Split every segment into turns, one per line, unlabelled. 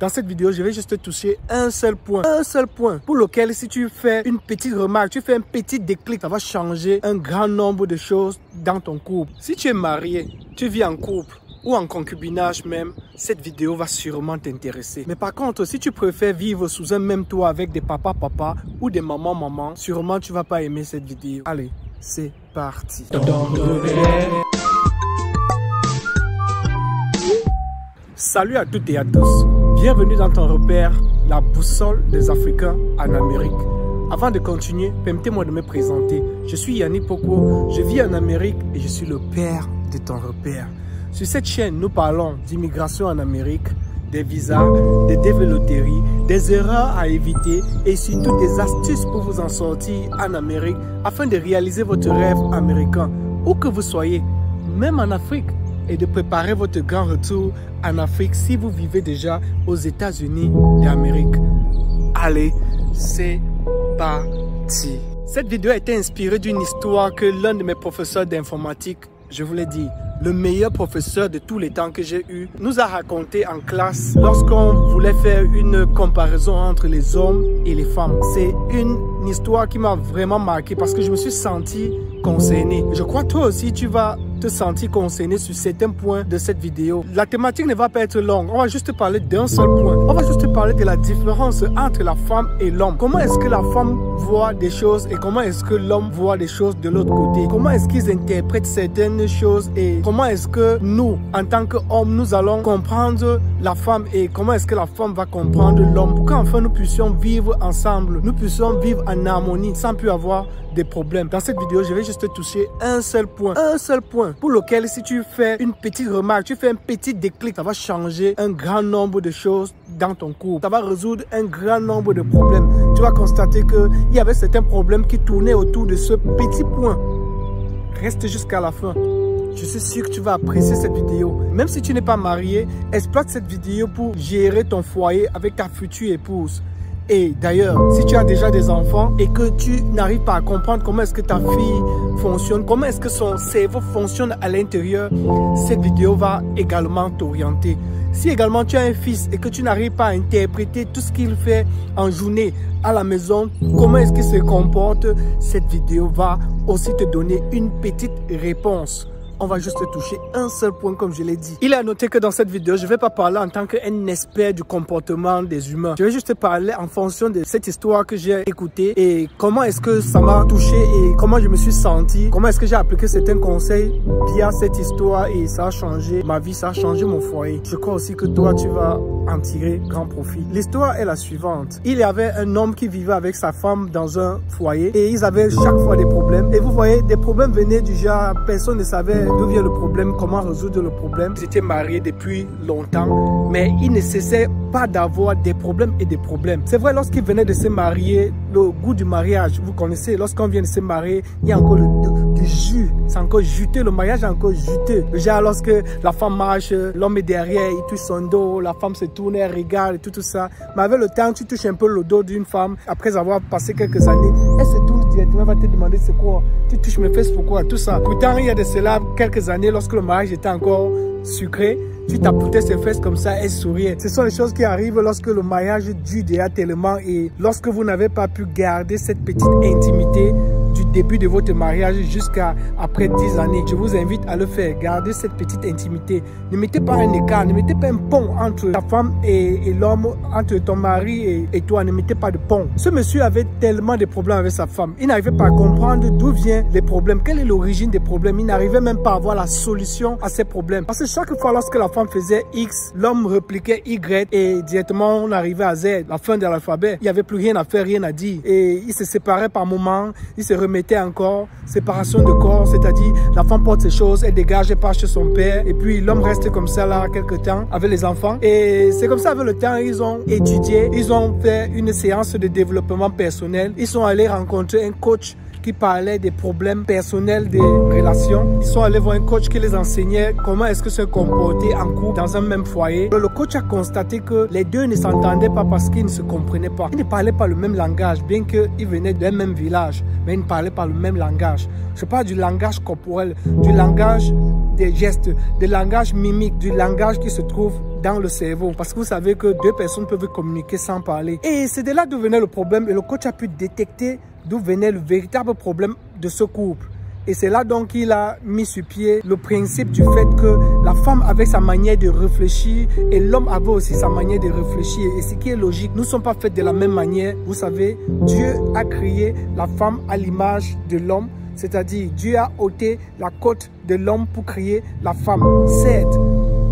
Dans cette vidéo, je vais juste te toucher un seul point pour lequel si tu fais une petite remarque, tu fais un petit déclic, ça va changer un grand nombre de choses dans ton couple. Si tu es marié, tu vis en couple ou en concubinage même, cette vidéo va sûrement t'intéresser. Mais par contre, si tu préfères vivre sous un même toit avec des papas ou des mamans, sûrement tu vas pas aimer cette vidéo. Allez, c'est parti. Salut à toutes et à tous. Bienvenue dans ton repère, la boussole des Africains en Amérique. Avant de continuer, permettez-moi de me présenter. Je suis Yannick Poko, je vis en Amérique et je suis le père de ton repère. Sur cette chaîne, nous parlons d'immigration en Amérique, des visas, des dévéloteries, des erreurs à éviter et surtout des astuces pour vous en sortir en Amérique afin de réaliser votre rêve américain, où que vous soyez, même en Afrique, et de préparer votre grand retour en Afrique si vous vivez déjà aux États-Unis d'Amérique. Allez, c'est parti. Cette vidéo a été inspirée d'une histoire que l'un de mes professeurs d'informatique, je vous l'ai dit, le meilleur professeur de tous les temps que j'ai eu, nous a raconté en classe lorsqu'on voulait faire une comparaison entre les hommes et les femmes. C'est une histoire qui m'a vraiment marqué parce que je me suis senti concerné. Je crois que toi aussi tu vas te sentir concerné sur certains points de cette vidéo. La thématique ne va pas être longue. On va juste parler d'un seul point. On va juste parler de la différence entre la femme et l'homme. Comment est-ce que la femme voit des choses et comment est-ce que l'homme voit des choses de l'autre côté? Comment est-ce qu'ils interprètent certaines choses et comment est-ce que nous, en tant qu'hommes, nous allons comprendre la femme et comment est-ce que la femme va comprendre l'homme pour qu'enfin nous puissions vivre ensemble, nous puissions vivre en harmonie sans plus avoir des problèmes. Dans cette vidéo, je vais juste te toucher un seul point pour lequel si tu fais une petite remarque, tu fais un petit déclic, ça va changer un grand nombre de choses dans ton couple. Ça va résoudre un grand nombre de problèmes. Tu vas constater qu'il y avait certains problèmes qui tournaient autour de ce petit point. Reste jusqu'à la fin. Je suis sûr que tu vas apprécier cette vidéo. Même si tu n'es pas marié, exploite cette vidéo pour gérer ton foyer avec ta future épouse. Et d'ailleurs, si tu as déjà des enfants et que tu n'arrives pas à comprendre comment est-ce que ta fille fonctionne, comment est-ce que son cerveau fonctionne à l'intérieur, cette vidéo va également t'orienter. Si également tu as un fils et que tu n'arrives pas à interpréter tout ce qu'il fait en journée à la maison, comment est-ce qu'il se comporte, cette vidéo va aussi te donner une petite réponse. On va juste toucher un seul point comme je l'ai dit. Il est à noter que dans cette vidéo, je ne vais pas parler en tant qu'un expert du comportement des humains. Je vais juste parler en fonction de cette histoire que j'ai écoutée et comment est-ce que ça m'a touché et comment je me suis senti, comment est-ce que j'ai appliqué certains conseils via cette histoire et ça a changé ma vie, ça a changé mon foyer. Je crois aussi que toi, tu vas en tirer grand profit. L'histoire est la suivante. Il y avait un homme qui vivait avec sa femme dans un foyer et ils avaient chaque fois des problèmes. Et vous voyez, des problèmes venaient du genre, personne ne savait d'où vient le problème, comment résoudre le problème. Ils étaient mariés depuis longtemps, mais il ne cessait pas d'avoir des problèmes et des problèmes. C'est vrai, lorsqu'ils venaient de se marier, le goût du mariage, vous connaissez, lorsqu'on vient de se marier, il y a encore du jus. C'est encore juteux, le mariage est encore juteux. Déjà, lorsque la femme marche, l'homme est derrière, il touche son dos, la femme se tourne, elle regarde et tout ça. Mais avec le temps, tu touches un peu le dos d'une femme, après avoir passé quelques années, elle se tourne directement, elle va te demander c'est quoi, tu touches mes fesses pourquoi, tout ça. Pourtant, il y a de cela quelques années, lorsque le mariage était encore sucré, tu tapotais ses fesses comme ça, elle souriait. Ce sont les choses qui arrivent lorsque le mariage dure déjà tellement et lorsque vous n'avez pas pu garder cette petite intimité du début de votre mariage jusqu'à après 10 années. Je vous invite à le faire. Gardez cette petite intimité. Ne mettez pas un écart, ne mettez pas un pont entre ta femme et l'homme, entre ton mari et toi. Ne mettez pas de pont. Ce monsieur avait tellement de problèmes avec sa femme. Il n'arrivait pas à comprendre d'où viennent les problèmes, quelle est l'origine des problèmes. Il n'arrivait même pas à avoir la solution à ces problèmes. Parce que chaque fois lorsque la femme faisait X, l'homme répliquait Y et directement on arrivait à Z, la fin de l'alphabet. Il n'y avait plus rien à faire, rien à dire. Et ils se séparaient par moments, ils se remettaient encore, séparation de corps, c'est-à-dire la femme porte ses choses, elle dégage, elle part chez son père et puis l'homme reste comme ça là quelques temps avec les enfants. Et c'est comme ça avec le temps, ils ont étudié, ils ont fait une séance de développement personnel, ils sont allés rencontrer un coach qui parlaient des problèmes personnels des relations. Ils sont allés voir un coach qui les enseignait comment est-ce que se comporter en couple dans un même foyer. Le coach a constaté que les deux ne s'entendaient pas parce qu'ils ne se comprenaient pas. Ils ne parlaient pas le même langage, bien qu'ils venaient d'un même village, mais ils ne parlaient pas le même langage. Je parle du langage corporel, du langage des gestes, du langage mimique, du langage qui se trouve dans le cerveau. Parce que vous savez que deux personnes peuvent communiquer sans parler. Et c'est de là d'où venait le problème. Et le coach a pu détecter d'où venait le véritable problème de ce couple. Et c'est là donc qu'il a mis sur pied le principe du fait que la femme avait sa manière de réfléchir et l'homme avait aussi sa manière de réfléchir. Et ce qui est logique, nous ne sommes pas faits de la même manière. Vous savez, Dieu a créé la femme à l'image de l'homme. C'est-à-dire, Dieu a ôté la côte de l'homme pour créer la femme. Certes,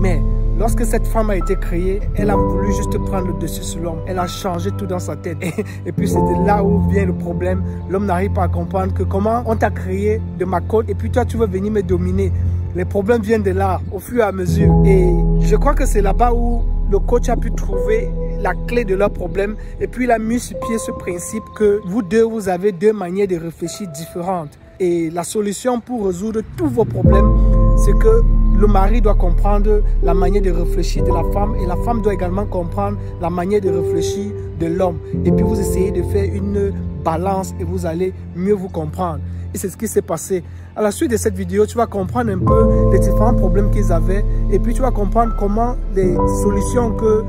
mais lorsque cette femme a été créée, elle a voulu juste prendre le dessus sur l'homme. Elle a changé tout dans sa tête. Et puis c'est de là où vient le problème. L'homme n'arrive pas à comprendre que comment on t'a créé de ma côte et puis toi tu veux venir me dominer. Les problèmes viennent de là, au fur et à mesure. Et je crois que c'est là-bas où le coach a pu trouver la clé de leur problème. Et puis il a mis sur pied ce principe que vous deux, vous avez deux manières de réfléchir différentes. Et la solution pour résoudre tous vos problèmes, c'est que le mari doit comprendre la manière de réfléchir de la femme et la femme doit également comprendre la manière de réfléchir de l'homme. Et puis vous essayez de faire une balance et vous allez mieux vous comprendre. Et c'est ce qui s'est passé. À la suite de cette vidéo, tu vas comprendre un peu les différents problèmes qu'ils avaient et puis tu vas comprendre comment les solutions que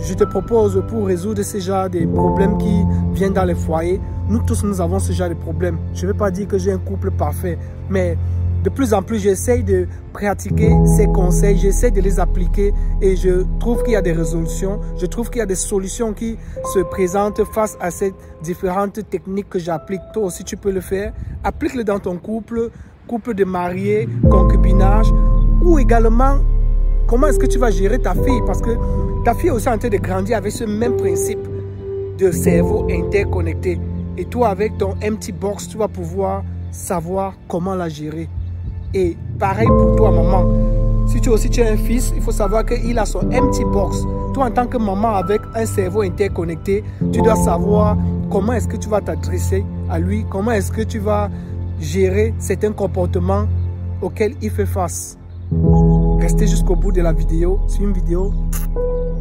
je te propose pour résoudre ce genre de problèmes qui viennent dans les foyers. Nous tous, nous avons ce genre de problèmes. Je ne veux pas dire que j'ai un couple parfait, mais de plus en plus, j'essaye de pratiquer ces conseils, j'essaie de les appliquer et je trouve qu'il y a des résolutions, je trouve qu'il y a des solutions qui se présentent face à ces différentes techniques que j'applique. Toi aussi, tu peux le faire. Applique-le dans ton couple, couple de mariés, concubinage ou également comment est-ce que tu vas gérer ta fille parce que ta fille est aussi en train de grandir avec ce même principe de cerveau interconnecté. Et toi, avec ton empty box, tu vas pouvoir savoir comment la gérer. Et pareil pour toi, maman. Si tu as un fils, il faut savoir qu'il a son empty box. Toi, en tant que maman avec un cerveau interconnecté, tu dois savoir comment est-ce que tu vas t'adresser à lui, comment est-ce que tu vas gérer certains comportements auxquels il fait face. Restez jusqu'au bout de la vidéo. C'est une vidéo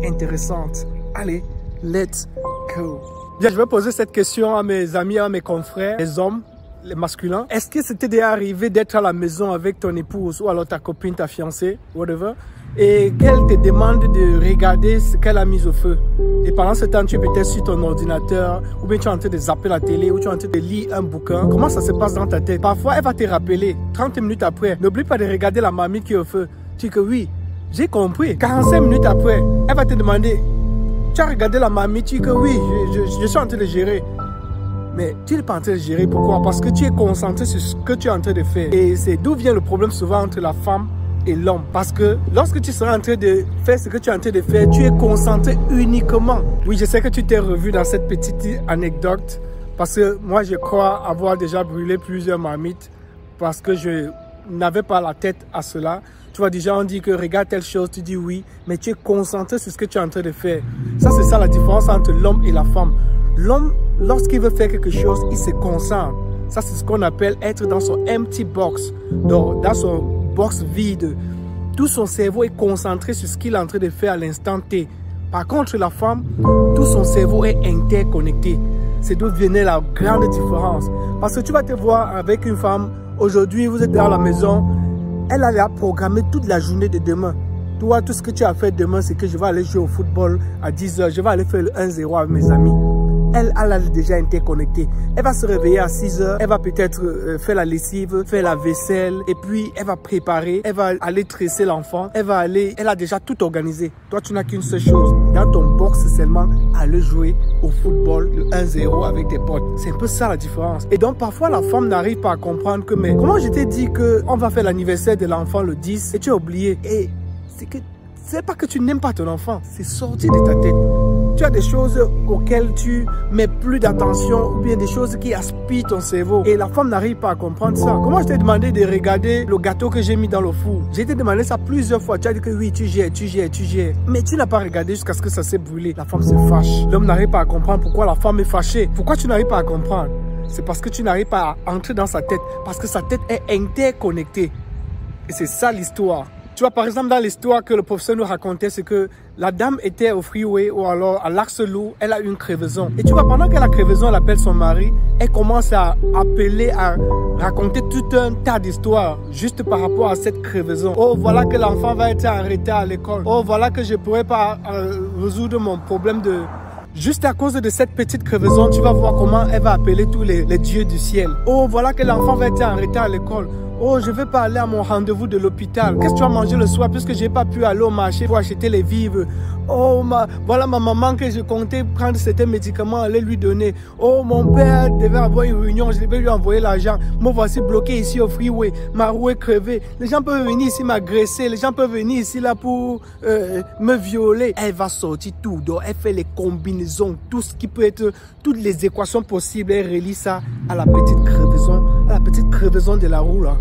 intéressante. Allez, let's go. Bien, je vais poser cette question à mes amis, à mes confrères, les hommes, les masculins. Est-ce que c'était déjà arrivé d'être à la maison avec ton épouse ou alors ta copine, ta fiancée, whatever, et qu'elle te demande de regarder ce qu'elle a mis au feu? Et pendant ce temps, tu es peut-être sur ton ordinateur, ou bien tu es en train de zapper la télé, ou tu es en train de lire un bouquin. Comment ça se passe dans ta tête? Parfois, elle va te rappeler, 30 minutes après, n'oublie pas de regarder la marmite qui est au feu. Tu dis que oui, j'ai compris. 45 minutes après, elle va te demander, tu as regardé la marmite, tu dis que oui, je suis en train de gérer. Mais tu n'es pas en train de gérer. Pourquoi? Parce que tu es concentré sur ce que tu es en train de faire. Et c'est d'où vient le problème souvent entre la femme et l'homme. Parce que lorsque tu seras en train de faire ce que tu es en train de faire, tu es concentré uniquement. Oui, je sais que tu t'es revu dans cette petite anecdote. Parce que moi, je crois avoir déjà brûlé plusieurs marmites. Parce que je n'avais pas la tête à cela. Tu vois, déjà on dit que regarde telle chose, tu dis oui. Mais tu es concentré sur ce que tu es en train de faire. Ça, c'est ça la différence entre l'homme et la femme. L'homme, lorsqu'il veut faire quelque chose, il se concentre. Ça, c'est ce qu'on appelle être dans son empty box, dans son box vide. Tout son cerveau est concentré sur ce qu'il est en train de faire à l'instant T. Par contre, la femme, tout son cerveau est interconnecté. C'est d'où venait la grande différence. Parce que tu vas te voir avec une femme, aujourd'hui, vous êtes dans la maison, elle a programmé toute la journée de demain. Toi, tout ce que tu as fait demain, c'est que je vais aller jouer au football à 10 h. Je vais aller faire le 1-0 avec mes amis. Elle a déjà interconnecté. Elle va se réveiller à 6 h. Elle va peut-être faire la lessive, faire la vaisselle. Et puis, elle va préparer. Elle va aller tresser l'enfant. Elle a déjà tout organisé. Toi, tu n'as qu'une seule chose. Dans ton box, c'est seulement aller jouer au football, le 1-0 avec tes potes. C'est un peu ça la différence. Et donc, parfois, la femme n'arrive pas à comprendre que, mais comment je t'ai dit qu'on va faire l'anniversaire de l'enfant le 10 et tu as oublié. Et c'est pas que tu n'aimes pas ton enfant, c'est sorti de ta tête. Tu as des choses auxquelles tu mets plus d'attention ou bien des choses qui aspirent ton cerveau. Et la femme n'arrive pas à comprendre ça. Comment je t'ai demandé de regarder le gâteau que j'ai mis dans le four? J'ai été demandé ça plusieurs fois. Tu as dit que oui, tu gères. Mais tu n'as pas regardé jusqu'à ce que ça s'est brûlé. La femme se fâche. L'homme n'arrive pas à comprendre pourquoi la femme est fâchée. Pourquoi tu n'arrives pas à comprendre? C'est parce que tu n'arrives pas à entrer dans sa tête. Parce que sa tête est interconnectée. Et c'est ça l'histoire. Tu vois, par exemple, dans l'histoire que le professeur nous racontait, c'est que la dame était au freeway ou alors à l'Axe Lourd, elle a eu une crevaison. Et tu vois, pendant qu'elle a crevaison, elle appelle son mari, elle commence à appeler, à raconter tout un tas d'histoires juste par rapport à cette crevaison. Oh, voilà que l'enfant va être arrêté à l'école. Oh, voilà que je ne pourrais pas résoudre mon problème de... Juste à cause de cette petite crevaison, tu vas voir comment elle va appeler tous les dieux du ciel. Oh, voilà que l'enfant va être arrêté à l'école. Oh, je vais pas aller à mon rendez-vous de l'hôpital. Qu'est-ce que tu vas manger le soir puisque j'ai pas pu aller au marché pour acheter les vivres? Oh, voilà ma maman que je comptais prendre certains médicaments, aller lui donner. Oh, mon père devait avoir une réunion, je devais lui envoyer l'argent. Me voici bloqué ici au freeway. Ma roue est crevée. Les gens peuvent venir ici m'agresser. Les gens peuvent venir ici là pour me violer. Elle va sortir tout. Donc, elle fait les combinaisons, tout ce qui peut être, toutes les équations possibles. Elle relie ça à la petite crevaison de la roue là.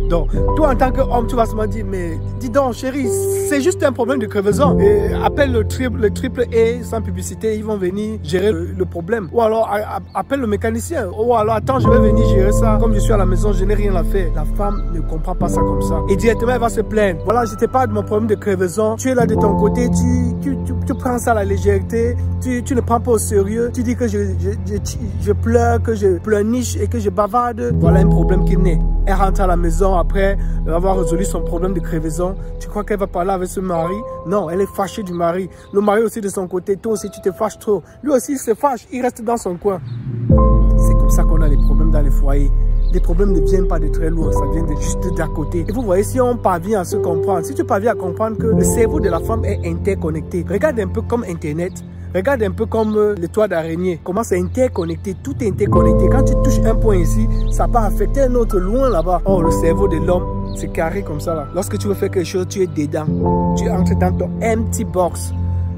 Donc, toi en tant qu'homme, tu vas se dire, mais dis donc chérie, c'est juste un problème de crevaison. Et appelle le triple A sans publicité, ils vont venir gérer le problème. Ou alors appelle le mécanicien. Ou alors attends, je vais venir gérer ça. Comme je suis à la maison, je n'ai rien à faire. La femme ne comprend pas ça comme ça. Et directement, elle va se plaindre. Voilà, je te parle de mon problème de crevaison. Tu es là de ton côté, tu prends ça à la légèreté. Tu ne prends pas au sérieux. Tu dis que je pleure, que je pleurniche et que je bavarde. Voilà un problème qui naît. Elle rentre à la maison après avoir résolu son problème de crevaison. Tu crois qu'elle va parler avec ce mari? Non, elle est fâchée du mari. Le mari aussi de son côté, toi aussi tu te fâches trop. Lui aussi il se fâche, il reste dans son coin. C'est comme ça qu'on a les problèmes dans les foyers. Les problèmes ne viennent pas de très loin, ça vient de juste d'à côté. Et vous voyez, si on parvient à se comprendre, si tu parviens à comprendre que le cerveau de la femme est interconnecté, regarde un peu comme Internet. Regarde un peu comme les toits d'araignée, comment c'est interconnecté, tout est interconnecté. Quand tu touches un point ici, ça peut affecter un autre loin là-bas. Oh, le cerveau de l'homme, c'est carré comme ça là. Lorsque tu veux faire quelque chose, tu es dedans. Tu entres dans ton empty box.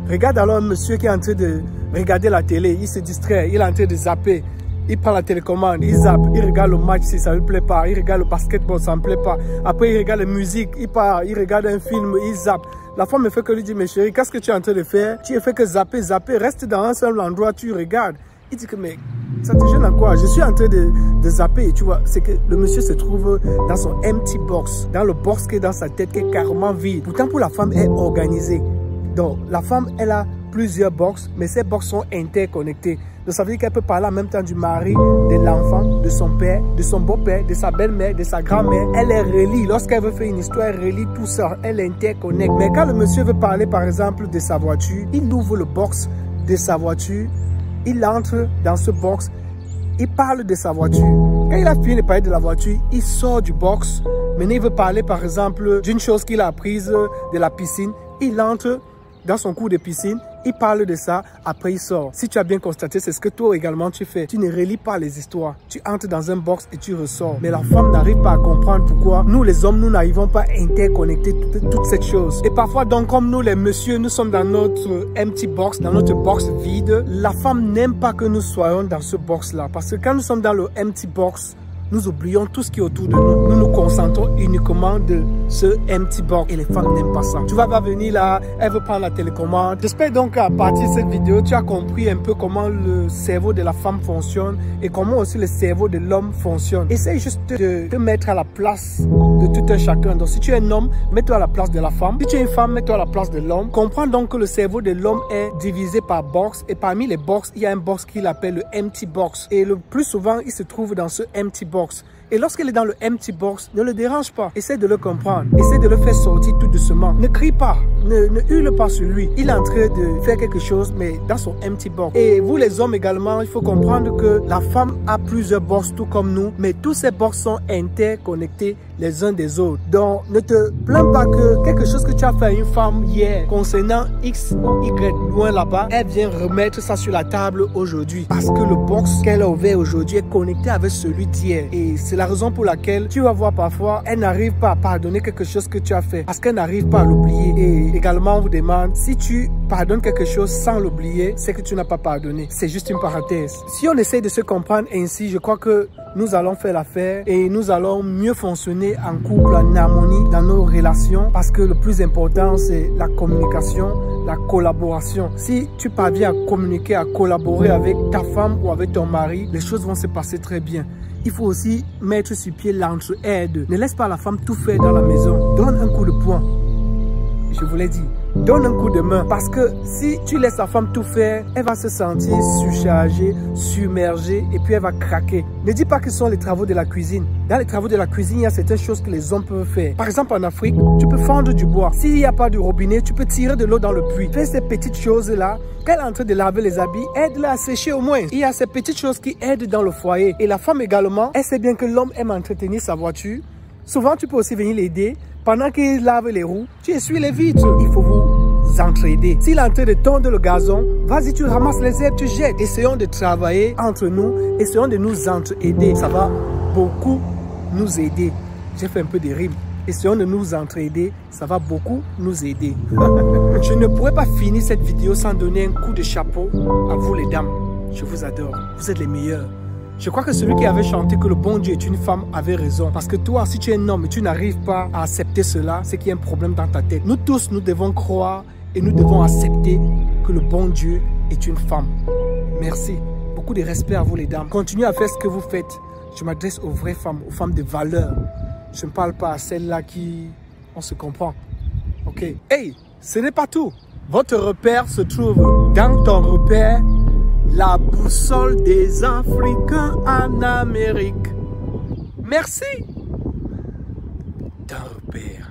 Regarde alors un monsieur qui est en train de regarder la télé, il se distrait, il est en train de zapper. Il prend la télécommande, il zappe, il regarde le match si ça ne lui plaît pas, il regarde le basketball, ça ne me plaît pas. Après, il regarde la musique, il part, il regarde un film, il zappe. La femme ne fait que lui dire, mais chérie, qu'est-ce que tu es en train de faire? Tu ne fais que zapper, reste dans un seul endroit, tu regardes. Il dit que, mais ça te gêne à quoi? Je suis en train de zapper, tu vois. C'est que le monsieur se trouve dans son empty box, dans le box qui est dans sa tête, qui est carrément vide. Pourtant, pour la femme, elle est organisée. Donc, la femme, elle a plusieurs box, mais ces box sont interconnectées. Donc, ça veut dire qu'elle peut parler en même temps du mari, de l'enfant, de son père, de son beau-père, de sa belle-mère, de sa grand-mère. Elle est relie. Lorsqu'elle veut faire une histoire, elle relie tout ça. Elle interconnecte. Mais quand le monsieur veut parler, par exemple, de sa voiture, il ouvre le box de sa voiture. Il entre dans ce box. Il parle de sa voiture. Quand il a fini de parler de la voiture, il sort du box. Maintenant, il veut parler, par exemple, d'une chose qu'il a apprise de la piscine. Il entre dans son cours de piscine, il parle de ça, après il sort. Si tu as bien constaté, c'est ce que toi également tu fais. Tu ne relis pas les histoires. Tu entres dans un box et tu ressors. Mais la femme n'arrive pas à comprendre pourquoi nous les hommes, nous n'arrivons pas à interconnecter toutes ces choses. Et parfois, donc comme nous les messieurs, nous sommes dans notre empty box, dans notre box vide, la femme n'aime pas que nous soyons dans ce box-là. Parce que quand nous sommes dans le empty box, nous oublions tout ce qui est autour de nous. Nous nous concentrons uniquement de ce empty box. Et les femmes n'aiment pas ça. Tu vas venir là, elle veut prendre la télécommande. J'espère donc qu'à partir de cette vidéo, tu as compris un peu comment le cerveau de la femme fonctionne et comment aussi le cerveau de l'homme fonctionne. Essaye juste de te mettre à la place de tout un chacun. Donc si tu es un homme, mets-toi à la place de la femme. Si tu es une femme, mets-toi à la place de l'homme. Comprends donc que le cerveau de l'homme est divisé par box. Et parmi les box, il y a un box qu'il appelle le empty box. Et le plus souvent, il se trouve dans ce empty box. Et lorsqu'elle est dans le empty box, ne le dérange pas. Essaie de le comprendre. Essaie de le faire sortir tout doucement. Ne crie pas. Ne hurle pas sur lui. Il est en train de faire quelque chose, mais dans son empty box. Et vous les hommes également, il faut comprendre que la femme a plusieurs box tout comme nous. Mais tous ces box sont interconnectés les uns des autres. Donc, ne te plains pas que quelque chose que tu as fait à une femme hier concernant X ou Y loin là-bas, elle vient remettre ça sur la table aujourd'hui. Parce que le box qu'elle a ouvert aujourd'hui est connecté avec celui d'hier. Et c'est la raison pour laquelle tu vas voir parfois, elle n'arrive pas à pardonner quelque chose que tu as fait. Parce qu'elle n'arrive pas à l'oublier. Et également, on vous demande, si tu pardonnes quelque chose sans l'oublier, c'est que tu n'as pas pardonné. C'est juste une parenthèse. Si on essaie de se comprendre ainsi, je crois que nous allons faire l'affaire et nous allons mieux fonctionner en couple, en harmonie dans nos relations. Parce que le plus important, c'est la communication, la collaboration. Si tu parviens à communiquer, à collaborer avec ta femme ou avec ton mari, les choses vont se passer très bien. Il faut aussi mettre sur pied l'entraide. Ne laisse pas la femme tout faire dans la maison. Donne un coup de poing. Je vous l'ai dit. Donne un coup de main. Parce que si tu laisses la femme tout faire, elle va se sentir surchargée, submergée et puis elle va craquer. Ne dis pas que ce sont les travaux de la cuisine. Dans les travaux de la cuisine, il y a certaines choses que les hommes peuvent faire. Par exemple, en Afrique, tu peux fendre du bois. S'il n'y a pas de robinet, tu peux tirer de l'eau dans le puits. Fais ces petites choses-là. Quand elle est en train de laver les habits, aide-la à sécher au moins. Il y a ces petites choses qui aident dans le foyer. Et la femme également, elle sait bien que l'homme aime entretenir sa voiture. Souvent, tu peux aussi venir l'aider. Pendant qu'il lave les roues, tu essuies les vitres. Il faut vous entraider. S'il est en train de tondre le gazon, vas-y, tu ramasses les herbes, tu jettes. Essayons de travailler entre nous. Essayons de nous entraider. Ça va beaucoup nous aider. J'ai fait un peu de rimes. Essayons de nous entraider. Ça va beaucoup nous aider. Je ne pourrais pas finir cette vidéo sans donner un coup de chapeau à vous les dames. Je vous adore. Vous êtes les meilleurs. Je crois que celui qui avait chanté que le bon Dieu est une femme avait raison. Parce que toi, si tu es un homme et tu n'arrives pas à accepter cela, c'est qu'il y a un problème dans ta tête. Nous tous, nous devons croire et nous devons accepter que le bon Dieu est une femme. Merci. Beaucoup de respect à vous les dames. Continuez à faire ce que vous faites. Je m'adresse aux vraies femmes, aux femmes de valeur. Je ne parle pas à celles-là qui... On se comprend. Ok. Hey, ce n'est pas tout. Votre repère se trouve dans ton repère. La boussole des Africains en Amérique. Merci. D'un repère.